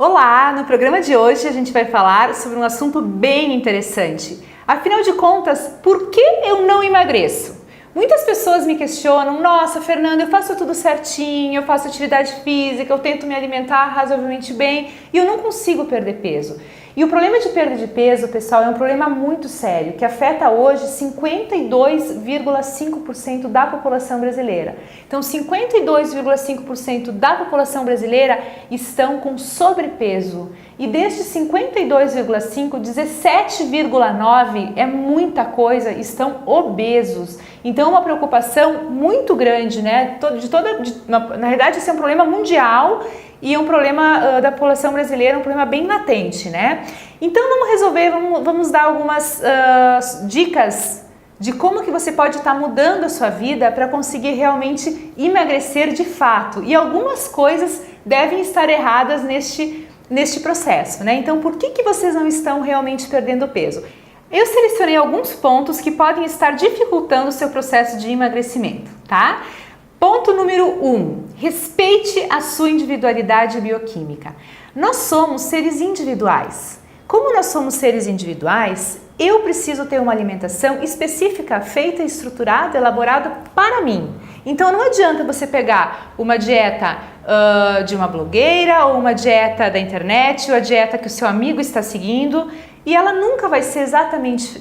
Olá! No programa de hoje a gente vai falar sobre um assunto bem interessante. Afinal de contas, por que eu não emagreço? Muitas pessoas me questionam, nossa, Fernanda, eu faço tudo certinho, eu faço atividade física, eu tento me alimentar razoavelmente bem e eu não consigo perder peso. E o problema de perda de peso, pessoal, é um problema muito sério, que afeta hoje 52,5% da população brasileira. Então, 52,5% da população brasileira estão com sobrepeso. E destes 52,5%, 17,9% é muita coisa, estão obesos. Então, é uma preocupação muito grande, né? Na verdade, esse é um problema mundial e é um problema da população brasileira, um problema bem latente, né? Então vamos dar algumas dicas de como que você pode estar mudando a sua vida para conseguir realmente emagrecer de fato. E algumas coisas devem estar erradas neste processo, né? Então por que vocês não estão realmente perdendo peso? Eu selecionei alguns pontos que podem estar dificultando o seu processo de emagrecimento, tá? Ponto número 1, respeite a sua individualidade bioquímica. Nós somos seres individuais. Como nós somos seres individuais, eu preciso ter uma alimentação específica, feita, estruturada, elaborada para mim. Então não adianta você pegar uma dieta de uma blogueira ou uma dieta da internet ou a dieta que o seu amigo está seguindo e ela nunca vai ser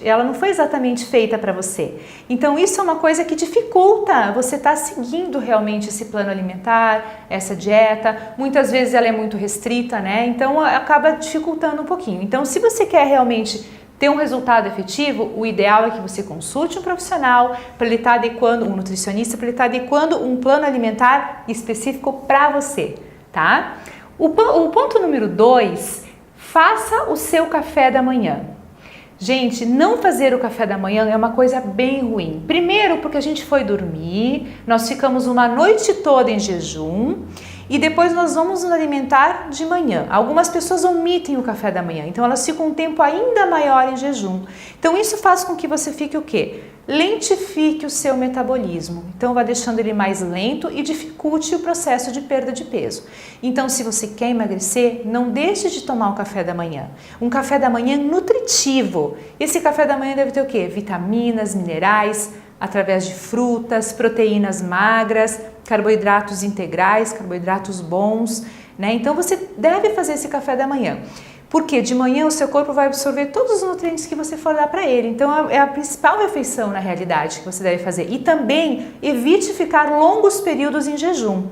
ela não foi exatamente feita para você. Então isso é uma coisa que dificulta você estar seguindo realmente esse plano alimentar, essa dieta. Muitas vezes ela é muito restrita, né? Então acaba dificultando um pouquinho. Então se você quer realmente ter um resultado efetivo, o ideal é que você consulte um profissional para ele estar adequando, um nutricionista, para ele estar adequando um plano alimentar específico para você, tá? O ponto número 2, faça o seu café da manhã. Gente, não fazer o café da manhã é uma coisa bem ruim. Primeiro, porque a gente foi dormir, nós ficamos uma noite toda em jejum e depois nós vamos nos alimentar de manhã. Algumas pessoas omitem o café da manhã, então elas ficam um tempo ainda maior em jejum. Então isso faz com que você fique o quê? Lentifique o seu metabolismo. Então vai deixando ele mais lento e dificulte o processo de perda de peso. Então se você quer emagrecer, não deixe de tomar o café da manhã. Um café da manhã nutritivo. Esse café da manhã deve ter o quê? Vitaminas, minerais, através de frutas, proteínas magras, carboidratos integrais, carboidratos bons, né? Então você deve fazer esse café da manhã. Porque de manhã o seu corpo vai absorver todos os nutrientes que você for dar para ele. Então é a principal refeição na realidade que você deve fazer. E também evite ficar longos períodos em jejum.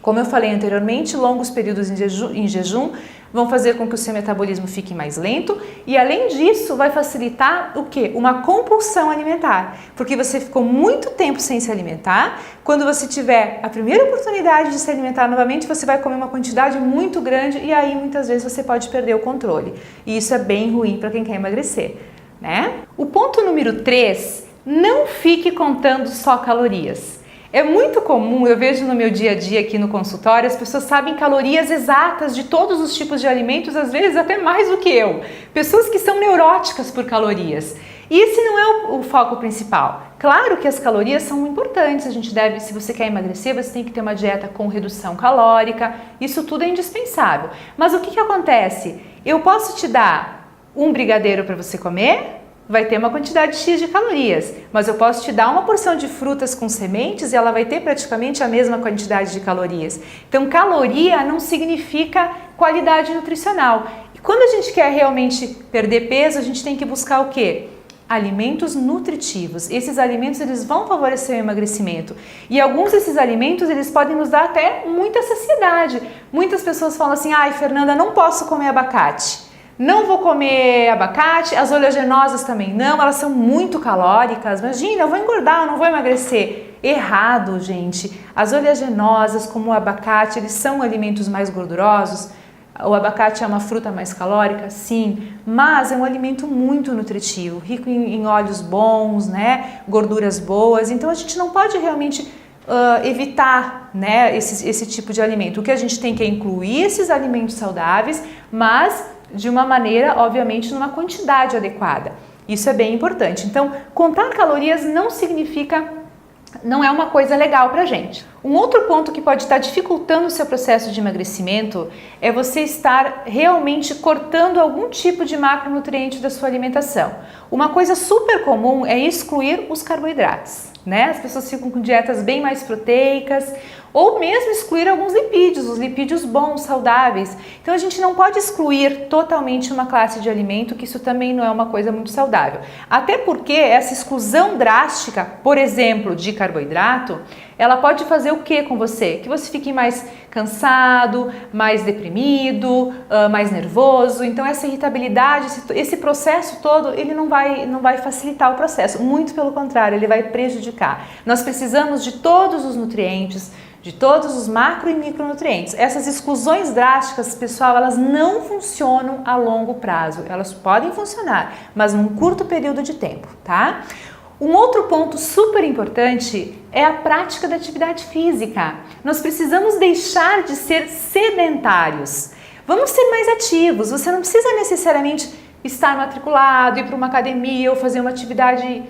Como eu falei anteriormente, longos períodos em jejum vão fazer com que o seu metabolismo fique mais lento e além disso vai facilitar o quê? Uma compulsão alimentar, porque você ficou muito tempo sem se alimentar, quando você tiver a primeira oportunidade de se alimentar novamente, você vai comer uma quantidade muito grande e aí muitas vezes você pode perder o controle e isso é bem ruim para quem quer emagrecer, né? O ponto número 3, não fique contando só calorias. É muito comum, eu vejo no meu dia a dia aqui no consultório, as pessoas sabem calorias exatas de todos os tipos de alimentos, às vezes até mais do que eu. Pessoas que são neuróticas por calorias. E esse não é o foco principal. Claro que as calorias são importantes, a gente deve, se você quer emagrecer, você tem que ter uma dieta com redução calórica, isso tudo é indispensável. Mas o que acontece? Eu posso te dar um brigadeiro para você comer? Vai ter uma quantidade X de calorias, mas eu posso te dar uma porção de frutas com sementes e ela vai ter praticamente a mesma quantidade de calorias. Então, caloria não significa qualidade nutricional. E quando a gente quer realmente perder peso, a gente tem que buscar o quê? Alimentos nutritivos. Esses alimentos eles vão favorecer o emagrecimento. E alguns desses alimentos eles podem nos dar até muita saciedade. Muitas pessoas falam assim, ai Fernanda, não posso comer abacate. Não vou comer abacate, as oleaginosas também não, elas são muito calóricas. Imagina, eu vou engordar, eu não vou emagrecer. Errado, gente. As oleaginosas, como o abacate, eles são alimentos mais gordurosos. O abacate é uma fruta mais calórica, sim, mas é um alimento muito nutritivo, rico em óleos bons, né? Gorduras boas. Então a gente não pode realmente evitar, né, esse tipo de alimento. O que a gente tem que é incluir esses alimentos saudáveis, mas de uma maneira, obviamente, numa quantidade adequada. Isso é bem importante. Então, contar calorias não significa não é uma coisa legal pra gente. Um outro ponto que pode estar dificultando o seu processo de emagrecimento é você estar realmente cortando algum tipo de macronutriente da sua alimentação. Uma coisa super comum é excluir os carboidratos, né? As pessoas ficam com dietas bem mais proteicas, ou mesmo excluir alguns lipídios, os lipídios bons, saudáveis. Então a gente não pode excluir totalmente uma classe de alimento, que isso também não é uma coisa muito saudável. Até porque essa exclusão drástica, por exemplo, de carboidrato, ela pode fazer o que com você? Que você fique mais cansado, mais deprimido, mais nervoso. Então essa irritabilidade, esse processo todo, ele não vai facilitar o processo. Muito pelo contrário, ele vai prejudicar. Nós precisamos de todos os nutrientes, de todos os macro e micronutrientes. Essas exclusões drásticas, pessoal, elas não funcionam a longo prazo. Elas podem funcionar, mas num curto período de tempo, tá? Um outro ponto super importante é a prática da atividade física. Nós precisamos deixar de ser sedentários. Vamos ser mais ativos. Você não precisa necessariamente estar matriculado, ir para uma academia ou fazer uma atividade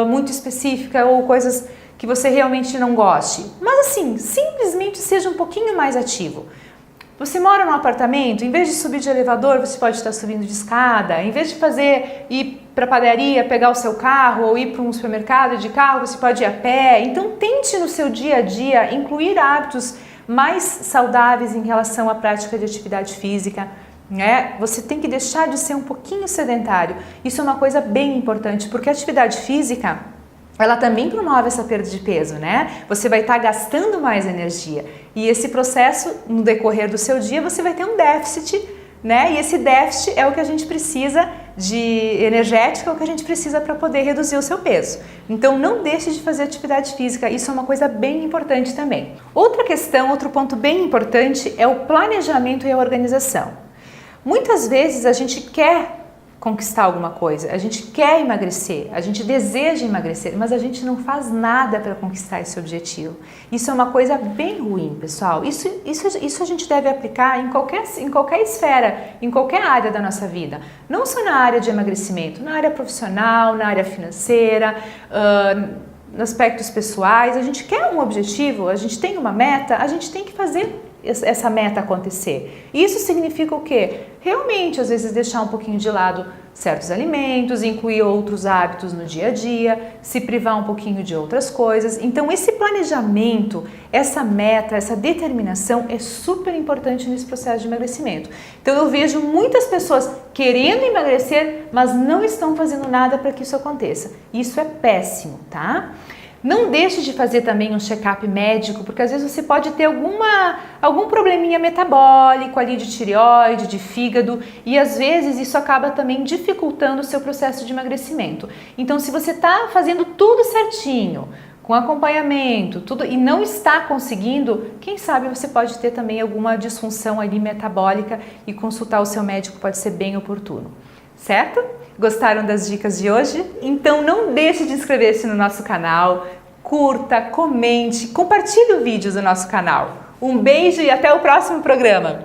muito específica ou coisas que você realmente não goste. Mas assim, simplesmente seja um pouquinho mais ativo. Você mora num apartamento, em vez de subir de elevador, você pode estar subindo de escada. Em vez de ir para a padaria, pegar o seu carro ou ir para um supermercado de carro, você pode ir a pé. Então tente no seu dia a dia incluir hábitos mais saudáveis em relação à prática de atividade física, né? Você tem que deixar de ser um pouquinho sedentário. Isso é uma coisa bem importante, porque a atividade física, ela também promove essa perda de peso, né? Você vai estar gastando mais energia e esse processo, no decorrer do seu dia, você vai ter um déficit, né? E esse déficit é o que a gente precisa de energético, é o que a gente precisa para poder reduzir o seu peso. Então não deixe de fazer atividade física, isso é uma coisa bem importante também. Outra questão, outro ponto bem importante é o planejamento e a organização. Muitas vezes a gente quer conquistar alguma coisa, a gente quer emagrecer, a gente deseja emagrecer, mas a gente não faz nada para conquistar esse objetivo. Isso é uma coisa bem ruim, pessoal. Isso a gente deve aplicar em qualquer esfera, em qualquer área da nossa vida. Não só na área de emagrecimento, na área profissional, na área financeira, nos aspectos pessoais. A gente quer um objetivo, a gente tem uma meta, a gente tem que fazer essa meta acontecer. Isso significa o quê? Realmente, às vezes, deixar um pouquinho de lado certos alimentos, incluir outros hábitos no dia a dia, se privar um pouquinho de outras coisas. Então, esse planejamento, essa meta, essa determinação é super importante nesse processo de emagrecimento. Então, eu vejo muitas pessoas querendo emagrecer, mas não estão fazendo nada para que isso aconteça. Isso é péssimo, tá? Não deixe de fazer também um check-up médico, porque às vezes você pode ter algum probleminha metabólico ali de tireoide, de fígado, e às vezes isso acaba também dificultando o seu processo de emagrecimento. Então, se você está fazendo tudo certinho, com acompanhamento, tudo, e não está conseguindo, quem sabe você pode ter também alguma disfunção ali metabólica e consultar o seu médico pode ser bem oportuno, certo? Gostaram das dicas de hoje? Então não deixe de inscrever-se no nosso canal, curta, comente, compartilhe o vídeo do nosso canal. Um beijo e até o próximo programa!